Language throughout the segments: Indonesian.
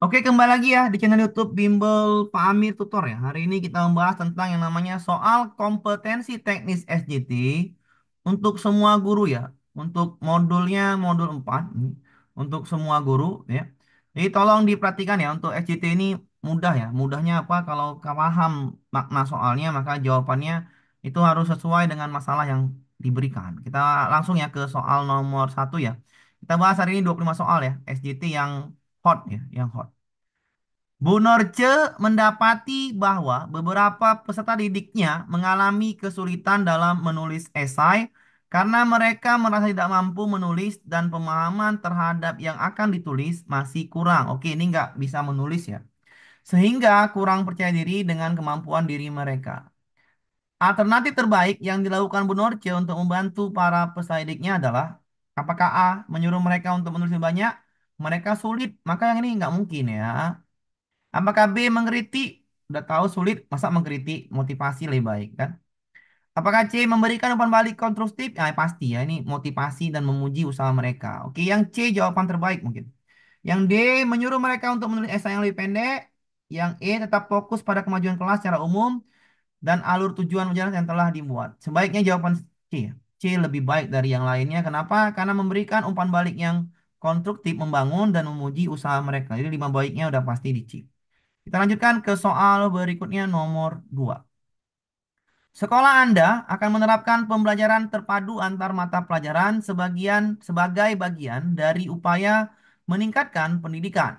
Oke, kembali lagi ya di channel YouTube Bimbel Pak Amir Tutor ya. Hari ini kita membahas tentang yang namanya soal kompetensi teknis SJT untuk semua guru ya. Untuk modulnya modul 4 ini, untuk semua guru ya. Jadi tolong diperhatikan ya, untuk SJT ini mudah ya. Mudahnya apa? Kalau kau paham makna soalnya maka jawabannya itu harus sesuai dengan masalah yang diberikan. Kita langsung ya ke soal nomor 1 ya. Kita bahas hari ini 25 soal ya, SJT yang hot ya, yang hot. Bu Norce mendapati bahwa beberapa peserta didiknya mengalami kesulitan dalam menulis esai karena mereka merasa tidak mampu menulis dan pemahaman terhadap yang akan ditulis masih kurang. Oke, ini nggak bisa menulis ya. Sehingga kurang percaya diri dengan kemampuan diri mereka. Alternatif terbaik yang dilakukan Bu Norce untuk membantu para peserta didiknya adalah apakah A. Menyuruh mereka untuk menulis lebih banyak? Mereka sulit, maka yang ini nggak mungkin ya. Apakah B mengkritik? Udah tahu sulit, masa mengkritik? Motivasi lebih baik kan? Apakah C memberikan umpan balik konstruktif? Ya pasti ya, ini motivasi dan memuji usaha mereka. Oke, yang C jawaban terbaik mungkin. Yang D menyuruh mereka untuk menulis esai yang lebih pendek. Yang E tetap fokus pada kemajuan kelas secara umum dan alur tujuan pelajaran yang telah dibuat. Sebaiknya jawaban C, ya. C lebih baik dari yang lainnya. Kenapa? Karena memberikan umpan balik yang konstruktif, membangun dan memuji usaha mereka. Jadi lima baiknya udah pasti di C. Kita lanjutkan ke soal berikutnya nomor 2. Sekolah Anda akan menerapkan pembelajaran terpadu antar mata pelajaran sebagai bagian dari upaya meningkatkan pendidikan.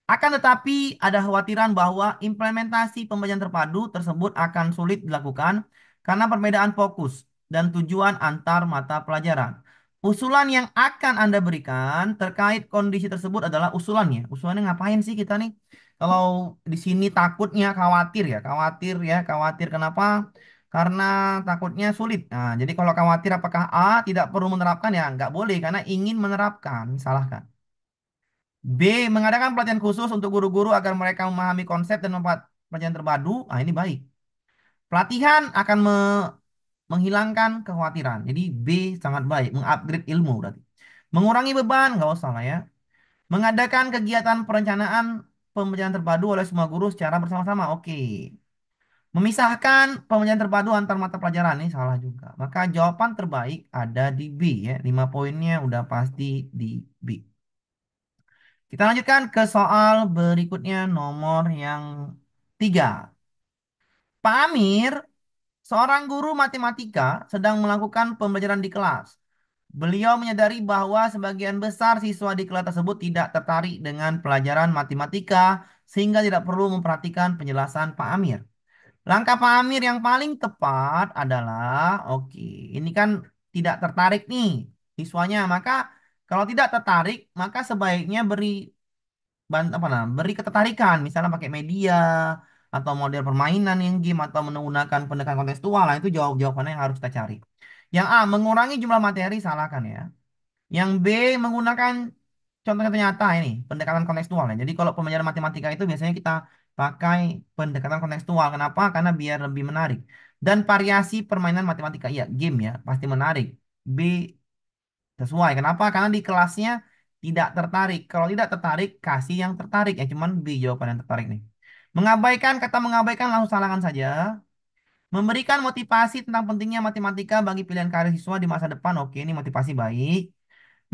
Akan tetapi ada khawatiran bahwa implementasi pembelajaran terpadu tersebut akan sulit dilakukan karena perbedaan fokus dan tujuan antar mata pelajaran. Usulan yang akan Anda berikan terkait kondisi tersebut adalah usulannya. Usulannya ngapain sih kita nih? Kalau di sini takutnya khawatir ya, khawatir ya, khawatir kenapa? Karena takutnya sulit. Nah, jadi kalau khawatir apakah A tidak perlu menerapkan ya nggak boleh karena ingin menerapkan, salahkan. B. Mengadakan pelatihan khusus untuk guru-guru agar mereka memahami konsep dan membuat pelajaran terpadu. Ah, ini baik. Pelatihan akan menghilangkan kekhawatiran. Jadi B sangat baik. Mengupgrade ilmu berarti. Mengurangi beban, nggak usah lah ya. Mengadakan kegiatan perencanaan pembelajaran terpadu oleh semua guru secara bersama-sama. Oke. Memisahkan pembelajaran terpadu antar mata pelajaran. Ini salah juga. Maka jawaban terbaik ada di B ya. 5 poinnya udah pasti di B. Kita lanjutkan ke soal berikutnya nomor yang 3. Pak Amir, seorang guru matematika sedang melakukan pembelajaran di kelas. Beliau menyadari bahwa sebagian besar siswa di kelas tersebut tidak tertarik dengan pelajaran matematika sehingga tidak perlu memperhatikan penjelasan Pak Amir. Langkah Pak Amir yang paling tepat adalah, oke, ini kan tidak tertarik nih siswanya, maka kalau tidak tertarik, maka sebaiknya apa nah, beri ketertarikan misalnya pakai media atau model permainan yang game atau menggunakan pendekatan kontekstual lah itu jawabannya yang harus kita cari. Yang A mengurangi jumlah materi salahkan ya. Yang B menggunakan contoh-contoh nyata ini pendekatan kontekstual ya. Jadi kalau pembelajaran matematika itu biasanya kita pakai pendekatan kontekstual. Kenapa? Karena biar lebih menarik. Dan variasi permainan matematika iya game ya pasti menarik. B sesuai. Kenapa? Karena di kelasnya tidak tertarik. Kalau tidak tertarik, kasih yang tertarik. Ya, cuman B jawaban yang tertarik nih. Mengabaikan, kata mengabaikan langsung salahkan saja. Memberikan motivasi tentang pentingnya matematika bagi pilihan karir siswa di masa depan. Oke, ini motivasi baik.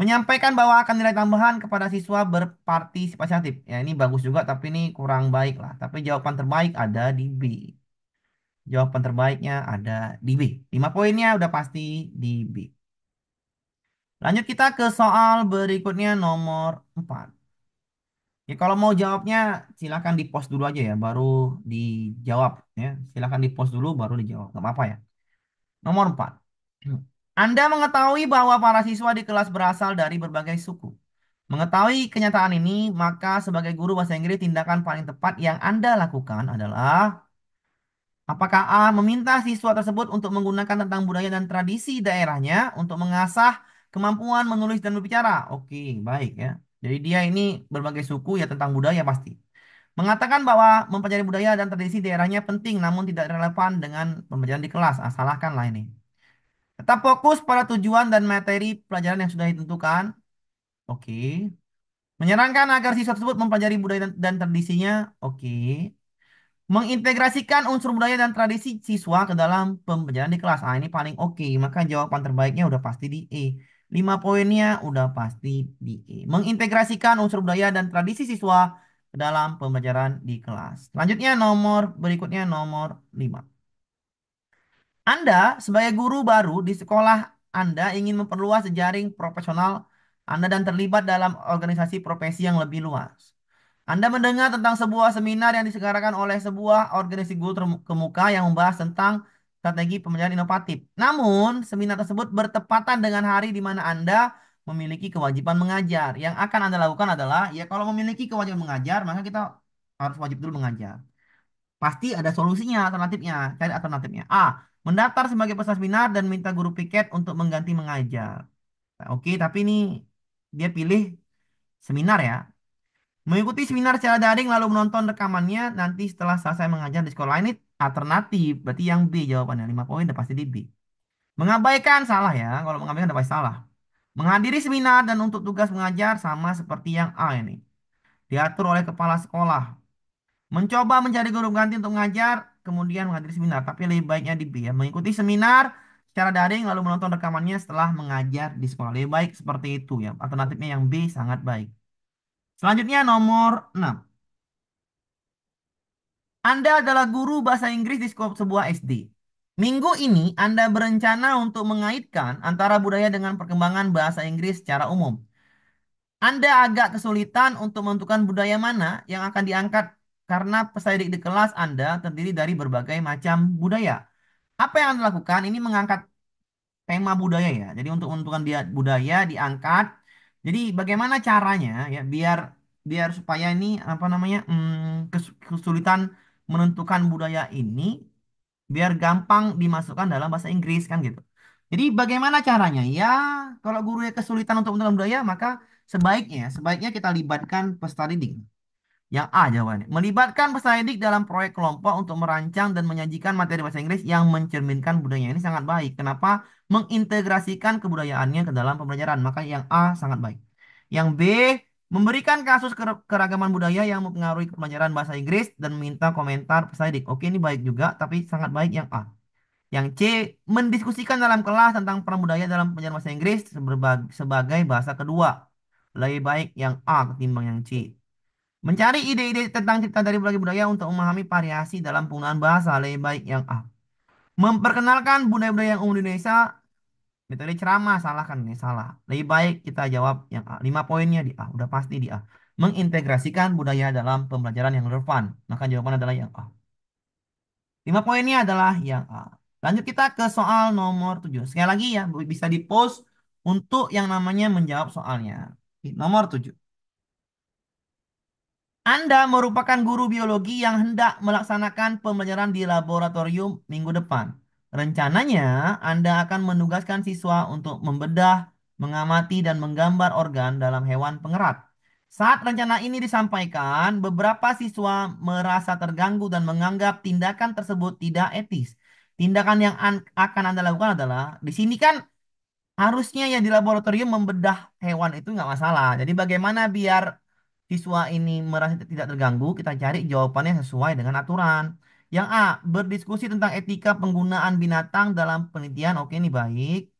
Menyampaikan bahwa akan nilai tambahan kepada siswa berpartisipasi aktif. Ya, ini bagus juga, tapi ini kurang baik lah. Tapi jawaban terbaik ada di B. Jawaban terbaiknya ada di B. 5 poinnya udah pasti di B. Lanjut kita ke soal berikutnya nomor 4. Ya kalau mau jawabnya silakan di post dulu aja ya, baru dijawab ya. Silakan di post dulu baru dijawab. Gak apa-apa ya. Nomor 4. Anda mengetahui bahwa para siswa di kelas berasal dari berbagai suku. Mengetahui kenyataan ini, maka sebagai guru bahasa Inggris tindakan paling tepat yang Anda lakukan adalah apakah A. Meminta siswa tersebut untuk menggunakan tentang budaya dan tradisi daerahnya untuk mengasah kemampuan menulis dan berbicara. Oke, baik ya. Jadi dia ini berbagai suku ya tentang budaya pasti. Mengatakan bahwa mempelajari budaya dan tradisi daerahnya penting namun tidak relevan dengan pembelajaran di kelas. Ah, salahkan lah ini. Tetap fokus pada tujuan dan materi pelajaran yang sudah ditentukan. Oke. Menyarankan agar siswa tersebut mempelajari budaya dan tradisinya. Oke. Mengintegrasikan unsur budaya dan tradisi siswa ke dalam pembelajaran di kelas. Ah, ini paling oke. Maka jawaban terbaiknya udah pasti di E. 5 poinnya udah pasti di E. Mengintegrasikan unsur budaya dan tradisi siswa ke dalam pembelajaran di kelas. Selanjutnya nomor berikutnya nomor 5. Anda sebagai guru baru di sekolah Anda ingin memperluas jejaring profesional Anda dan terlibat dalam organisasi profesi yang lebih luas. Anda mendengar tentang sebuah seminar yang diselenggarakan oleh sebuah organisasi guru terkemuka yang membahas tentang strategi pembelajaran inovatif. Namun, seminar tersebut bertepatan dengan hari di mana Anda memiliki kewajiban mengajar. Yang akan Anda lakukan adalah, ya kalau memiliki kewajiban mengajar, maka kita harus wajib dulu mengajar. Pasti ada solusinya, alternatifnya. Cari alternatifnya. A. Mendaftar sebagai peserta seminar dan minta guru piket untuk mengganti mengajar. Nah, oke, tapi ini dia pilih seminar ya. Mengikuti seminar secara daring lalu menonton rekamannya nanti setelah selesai mengajar di sekolah ini alternatif. Berarti yang B jawabannya. 5 poin udah pasti di B. Mengabaikan salah ya. Kalau mengabaikan udah pasti salah. Menghadiri seminar dan untuk tugas mengajar sama seperti yang A ini. Diatur oleh kepala sekolah. Mencoba mencari guru ganti untuk mengajar, kemudian menghadiri seminar. Tapi lebih baiknya di B ya. Mengikuti seminar secara daring lalu menonton rekamannya setelah mengajar di sekolah. Lebih baik seperti itu ya. Alternatifnya yang B sangat baik. Selanjutnya nomor 6. Anda adalah guru bahasa Inggris di sebuah SD. Minggu ini Anda berencana untuk mengaitkan antara budaya dengan perkembangan bahasa Inggris secara umum. Anda agak kesulitan untuk menentukan budaya mana yang akan diangkat karena peserta didik di kelas Anda terdiri dari berbagai macam budaya. Apa yang Anda lakukan? Ini mengangkat tema budaya ya. Jadi untuk menentukan dia budaya diangkat. Jadi bagaimana caranya ya biar biar supaya ini apa namanya kesulitan menentukan budaya ini biar gampang dimasukkan dalam bahasa Inggris kan gitu. Jadi bagaimana caranya? Ya kalau guru kesulitan untuk menentukan budaya maka sebaiknya kita libatkan peserta didik. Yang A jawabannya. Melibatkan peserta didik dalam proyek kelompok untuk merancang dan menyajikan materi bahasa Inggris yang mencerminkan budaya ini sangat baik. Kenapa? Mengintegrasikan kebudayaannya ke dalam pembelajaran. Maka yang A sangat baik. Yang B, memberikan kasus keragaman budaya yang mempengaruhi pembelajaran bahasa Inggris dan meminta komentar peserta didik. Oke, ini baik juga, tapi sangat baik yang A. Yang C, mendiskusikan dalam kelas tentang peran budaya dalam pembelajaran bahasa Inggris sebagai bahasa kedua. Lebih baik yang A ketimbang yang C. Mencari ide-ide tentang cerita dari berbagai budaya untuk memahami variasi dalam penggunaan bahasa lebih baik yang A. Memperkenalkan budaya-budaya yang umum di Indonesia, metode ceramah salah kan ini salah. Lebih baik kita jawab yang A. 5 poinnya di A, udah pasti di A. Mengintegrasikan budaya dalam pembelajaran yang relevan. Maka jawaban adalah yang A. 5 poinnya adalah yang A. Lanjut kita ke soal nomor 7. Sekali lagi ya, bisa di-post untuk yang namanya menjawab soalnya. Nomor 7. Anda merupakan guru biologi yang hendak melaksanakan pembelajaran di laboratorium minggu depan. Rencananya, Anda akan menugaskan siswa untuk membedah, mengamati, dan menggambar organ dalam hewan pengerat. Saat rencana ini disampaikan, beberapa siswa merasa terganggu dan menganggap tindakan tersebut tidak etis. Tindakan yang akan Anda lakukan adalah, di sini kan harusnya ya di laboratorium membedah hewan itu nggak masalah. Jadi bagaimana biar siswa ini merasa tidak terganggu, kita cari jawabannya sesuai dengan aturan. Yang A, berdiskusi tentang etika penggunaan binatang dalam penelitian. Oke, ini baik.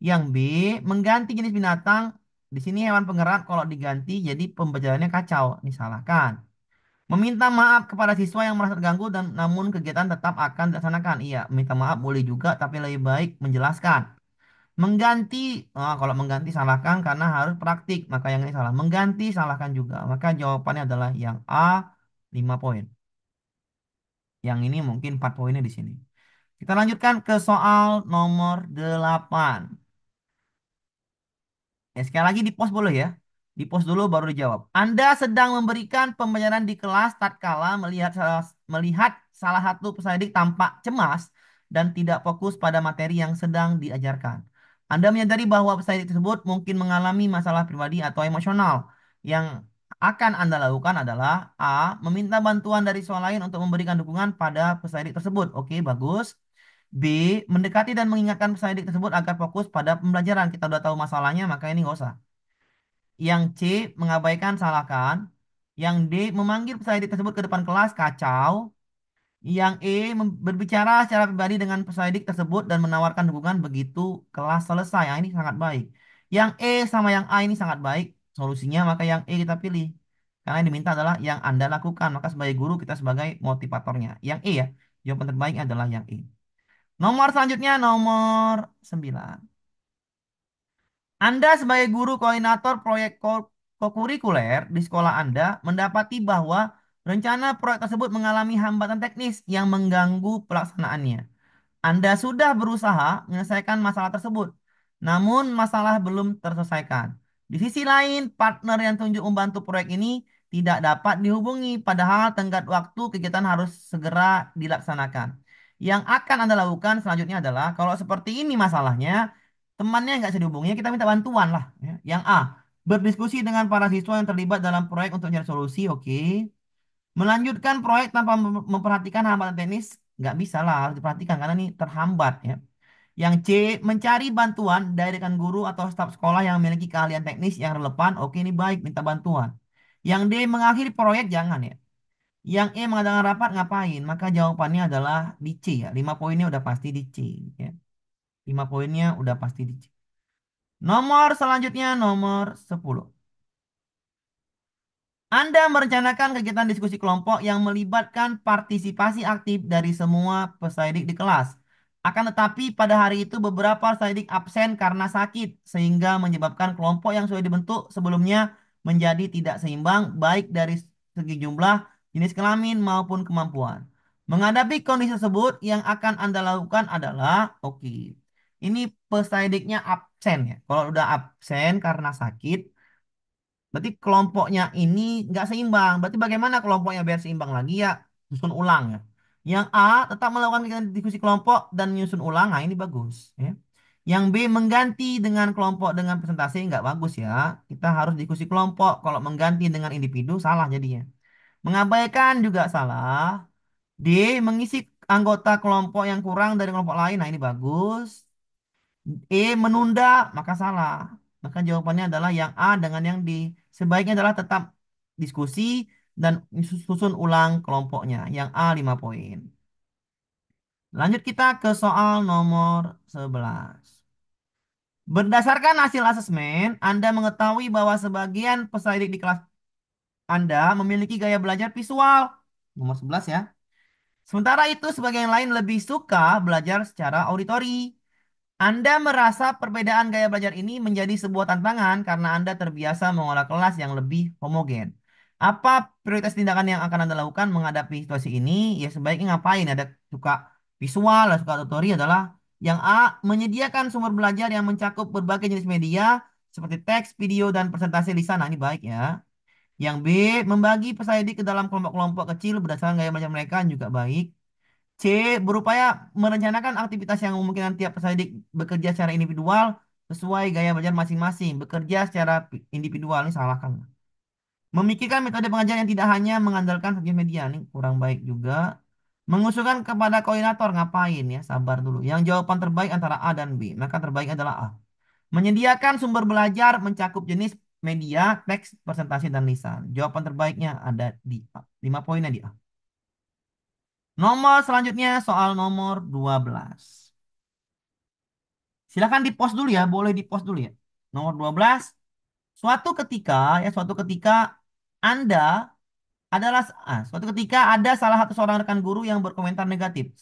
Yang B, mengganti jenis binatang. Di sini hewan pengerat kalau diganti jadi pembelajarannya kacau. Ini salahkan. Meminta maaf kepada siswa yang merasa terganggu dan namun kegiatan tetap akan dilaksanakan. Iya, minta maaf boleh juga tapi lebih baik menjelaskan. Mengganti, kalau mengganti salahkan karena harus praktik, maka yang ini salah. Mengganti salahkan juga. Maka jawabannya adalah yang A, 5 poin. Yang ini mungkin 4 poinnya di sini. Kita lanjutkan ke soal nomor 8. Ya, sekali lagi di post boleh ya. Di post dulu baru dijawab. Anda sedang memberikan pembelajaran di kelas tatkala melihat salah satu peserta didik tampak cemas dan tidak fokus pada materi yang sedang diajarkan. Anda menyadari bahwa peserta didik tersebut mungkin mengalami masalah pribadi atau emosional. Yang akan Anda lakukan adalah A. Meminta bantuan dari siswa lain untuk memberikan dukungan pada peserta didik tersebut. Oke, bagus. B. Mendekati dan mengingatkan peserta didik tersebut agar fokus pada pembelajaran. Kita udah tahu masalahnya, maka ini nggak usah. Yang C mengabaikan salahkan. Yang D memanggil peserta tersebut ke depan kelas kacau. Yang E berbicara secara pribadi dengan peserta tersebut dan menawarkan dukungan begitu kelas selesai. Ah, ini sangat baik. Yang E sama yang A ini sangat baik. Solusinya maka yang E kita pilih. Karena yang diminta adalah yang Anda lakukan. Maka sebagai guru kita sebagai motivatornya. Yang E ya. Jawaban terbaik adalah yang E. Nomor selanjutnya nomor 9. Anda sebagai guru koordinator proyek kokurikuler di sekolah Anda mendapati bahwa rencana proyek tersebut mengalami hambatan teknis yang mengganggu pelaksanaannya. Anda sudah berusaha menyelesaikan masalah tersebut, namun masalah belum terselesaikan. Di sisi lain, partner yang tunjuk membantu proyek ini tidak dapat dihubungi, padahal tenggat waktu kegiatan harus segera dilaksanakan. Yang akan Anda lakukan selanjutnya adalah, kalau seperti ini masalahnya, temannya nggak bisa dihubungi, kita minta bantuan lah. Ya. Yang A, berdiskusi dengan para siswa yang terlibat dalam proyek untuk mencari solusi, oke. Melanjutkan proyek tanpa memperhatikan hambatan teknis, nggak bisa lah, harus diperhatikan karena ini terhambat ya. Yang C, mencari bantuan dari rekan guru atau staf sekolah yang memiliki keahlian teknis yang relevan, oke ini baik, minta bantuan. Yang D, mengakhiri proyek, jangan ya. Yang E, mengadakan rapat, ngapain? Maka jawabannya adalah di C ya, 5 poinnya udah pasti di C ya. 5 poinnya udah pasti di C. Nomor selanjutnya, nomor 10. Anda merencanakan kegiatan diskusi kelompok yang melibatkan partisipasi aktif dari semua peserta didik di kelas. Akan tetapi pada hari itu beberapa peserta didik absen karena sakit sehingga menyebabkan kelompok yang sudah dibentuk sebelumnya menjadi tidak seimbang baik dari segi jumlah, jenis kelamin maupun kemampuan. Menghadapi kondisi tersebut yang akan Anda lakukan adalah, oke, ini peserta didiknya absen ya. Kalau udah absen karena sakit, berarti kelompoknya ini nggak seimbang. Berarti bagaimana kelompoknya biar seimbang lagi ya? Susun ulang ya. Yang A tetap melakukan kegiatan diskusi kelompok dan menyusun ulang. Nah ini bagus. Ya. Yang B mengganti dengan kelompok dengan presentasi nggak bagus ya. Kita harus diskusi kelompok. Kalau mengganti dengan individu salah jadinya. Mengabaikan juga salah. D mengisi anggota kelompok yang kurang dari kelompok lain. Nah ini bagus. Menunda, maka salah. Maka jawabannya adalah yang A dengan yang D. Sebaiknya adalah tetap diskusi dan susun ulang kelompoknya. Yang A 5 poin. Lanjut kita ke soal nomor 11. Berdasarkan hasil asesmen, Anda mengetahui bahwa sebagian peserta didik di kelas Anda memiliki gaya belajar visual. Nomor 11 ya. Sementara itu, sebagian lain lebih suka belajar secara auditori. Anda merasa perbedaan gaya belajar ini menjadi sebuah tantangan karena Anda terbiasa mengolah kelas yang lebih homogen. Apa prioritas tindakan yang akan Anda lakukan menghadapi situasi ini? Ya sebaiknya ngapain? Ada suka visual, ada suka tutori adalah yang A, menyediakan sumber belajar yang mencakup berbagai jenis media seperti teks, video, dan presentasi lisan. Nah, ini baik ya. Yang B, membagi peserta didik ke dalam kelompok-kelompok kecil berdasarkan gaya belajar mereka juga baik. C. Berupaya merencanakan aktivitas yang memungkinkan tiap peserta didik bekerja secara individual sesuai gaya belajar masing-masing. Bekerja secara individual ini salah kan? Memikirkan metode pengajaran yang tidak hanya mengandalkan subjek media ini kurang baik juga. Mengusulkan kepada koordinator ngapain ya? Sabar dulu. Yang jawaban terbaik antara A dan B. Maka terbaik adalah A. Menyediakan sumber belajar mencakup jenis media, teks, presentasi, dan lisan. Jawaban terbaiknya ada di A. 5 poinnya di A. Nomor selanjutnya soal nomor 12. Silakan di post dulu ya, boleh di post dulu ya. Nomor 12. Suatu ketika Anda suatu ketika ada salah satu seorang rekan guru yang berkomentar negatif.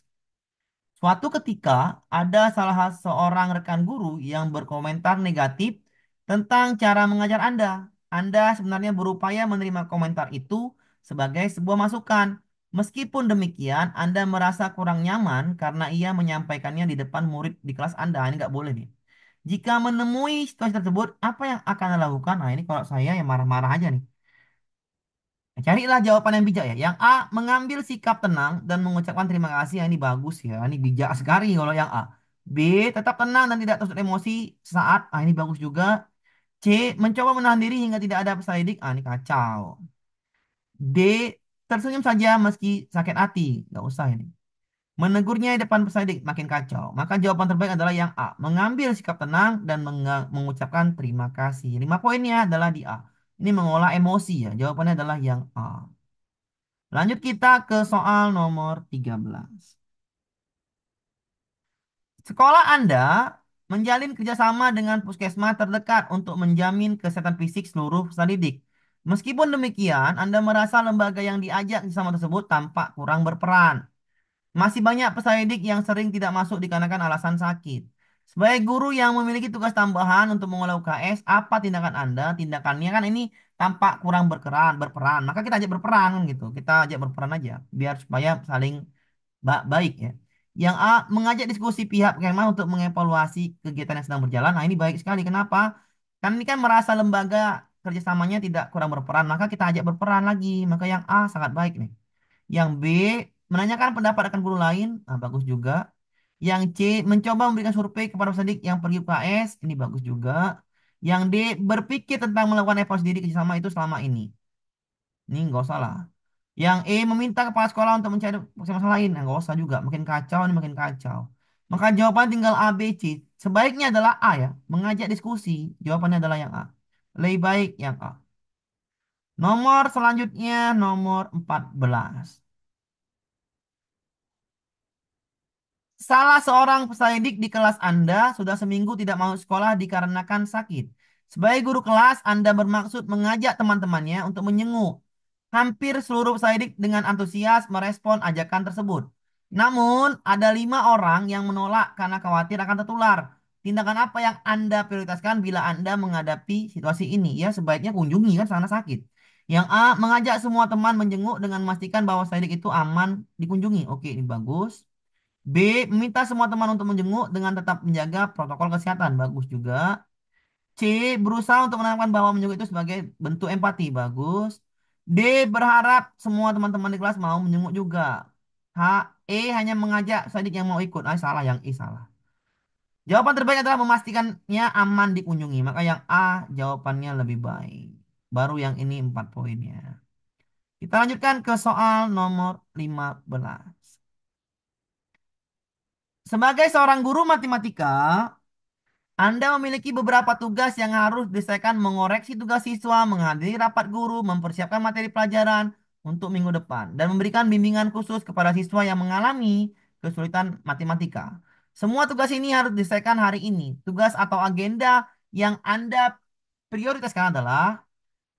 Suatu ketika ada salah seorang rekan guru yang berkomentar negatif tentang cara mengajar Anda. Anda sebenarnya berupaya menerima komentar itu sebagai sebuah masukan. Meskipun demikian, Anda merasa kurang nyaman karena ia menyampaikannya di depan murid di kelas Anda. Ini nggak boleh nih. Jika menemui situasi tersebut, apa yang akan Anda lakukan? Nah, ini kalau saya ya marah-marah aja nih. Carilah jawaban yang bijak ya. Yang A, mengambil sikap tenang dan mengucapkan terima kasih. Ya, ini bagus ya. Ini bijak sekali kalau yang A. B, tetap tenang dan tidak terus emosi saat. Ah, ini bagus juga. C, mencoba menahan diri hingga tidak ada pesan didik. Ah, ini kacau. D, tersenyum saja meski sakit hati. Nggak usah ini. Menegurnya di depan peserta makin kacau. Maka jawaban terbaik adalah yang A. Mengambil sikap tenang dan mengucapkan terima kasih. 5 poinnya adalah di A. Ini mengolah emosi ya. Jawabannya adalah yang A. Lanjut kita ke soal nomor 13. Sekolah Anda menjalin kerjasama dengan puskesmas terdekat untuk menjamin kesehatan fisik seluruh peserta didik. Meskipun demikian, Anda merasa lembaga yang diajak kerjasama tersebut tampak kurang berperan. Masih banyak peserta didik yang sering tidak masuk dikarenakan alasan sakit. Sebagai guru yang memiliki tugas tambahan untuk mengelola UKS, apa tindakan Anda? Tindakannya kan ini tampak kurang berperan. Maka kita ajak berperan kan gitu. Kita ajak berperan aja biar supaya saling baik ya. Yang A, mengajak diskusi pihak kemah untuk mengevaluasi kegiatan yang sedang berjalan. Nah, ini baik sekali. Kenapa? Kan ini kan merasa lembaga kerjasamanya tidak kurang berperan, maka kita ajak berperan lagi. Maka yang A sangat baik nih. Yang B, menanyakan pendapat rekan guru lain. Nah, bagus juga. Yang C, mencoba memberikan survei kepada peserta didik yang pergi UKS. Ini bagus juga. Yang D, berpikir tentang melakukan evaluasi diri kerjasama itu selama ini. Ini nggak usah lah. Yang E, meminta kepala sekolah untuk mencari masalah lain. Nah, nggak usah juga. Makin kacau, ini makin kacau. Maka jawaban tinggal A, B, C. Sebaiknya adalah A ya. Mengajak diskusi. Jawabannya adalah yang A. Lebih baik yang A. Nomor selanjutnya, nomor 14. Salah seorang peserta didik di kelas Anda sudah seminggu tidak mau sekolah dikarenakan sakit. Sebagai guru kelas, Anda bermaksud mengajak teman-temannya untuk menjenguk. Hampir seluruh peserta didik dengan antusias merespon ajakan tersebut. Namun, ada 5 orang yang menolak karena khawatir akan tertular. Tindakan apa yang Anda prioritaskan bila Anda menghadapi situasi ini? Ya, sebaiknya kunjungi kan sana sakit. Yang A, mengajak semua teman menjenguk dengan memastikan bahwa peserta didik itu aman dikunjungi. Oke, ini bagus. B, meminta semua teman untuk menjenguk dengan tetap menjaga protokol kesehatan. Bagus juga. C, berusaha untuk menanamkan bahwa menjenguk itu sebagai bentuk empati. Bagus. D, berharap semua teman-teman di kelas mau menjenguk juga. H, E, hanya mengajak sadik yang mau ikut. Ah, salah, yang E salah. Jawaban terbaik adalah memastikannya aman dikunjungi. Maka yang A jawabannya lebih baik. Baru yang ini 4 poinnya. Kita lanjutkan ke soal nomor 15. Sebagai seorang guru matematika, Anda memiliki beberapa tugas yang harus diselesaikan mengoreksi tugas siswa, menghadiri rapat guru, mempersiapkan materi pelajaran untuk minggu depan, dan memberikan bimbingan khusus kepada siswa yang mengalami kesulitan matematika. Semua tugas ini harus diselesaikan hari ini. Tugas atau agenda yang Anda prioritaskan adalah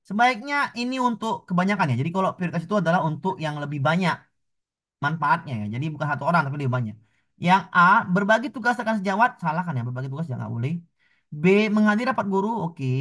sebaiknya ini untuk kebanyakan ya. Jadi kalau prioritas itu adalah untuk yang lebih banyak manfaatnya ya. Jadi bukan satu orang tapi lebih banyak. Yang A, berbagi tugas rekan sejawat, salah kan ya, berbagi tugas jangan boleh. B, menghadiri rapat guru, oke.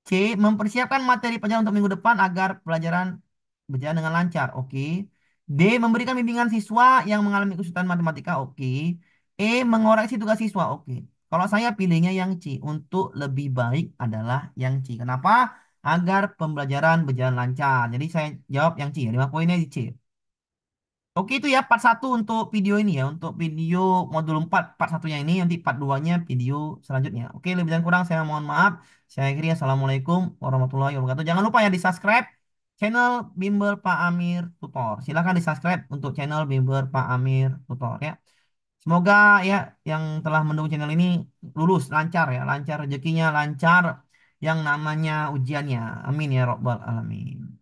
C, mempersiapkan materi pelajaran untuk minggu depan agar pelajaran berjalan dengan lancar, oke. D, memberikan bimbingan siswa yang mengalami kesulitan matematika, oke. E, mengoreksi tugas siswa, oke. Kalau saya pilihnya yang C, untuk lebih baik adalah yang C. Kenapa? Agar pembelajaran berjalan lancar. Jadi saya jawab yang C, 5 poinnya di C. Oke itu ya part 1 untuk video ini ya. Untuk video modul 4 part satunya ini. Nanti part 2-nya video selanjutnya. Oke lebih dan kurang saya mohon maaf. Saya akhiri Assalamualaikum warahmatullahi wabarakatuh. Jangan lupa ya di subscribe channel Bimbel Pak Amir Tutor. Silahkan di subscribe untuk channel Bimbel Pak Amir Tutor ya. Semoga ya yang telah mendukung channel ini lulus lancar ya. Lancar rezekinya, lancar yang namanya ujiannya. Amin ya Rabbal Alamin.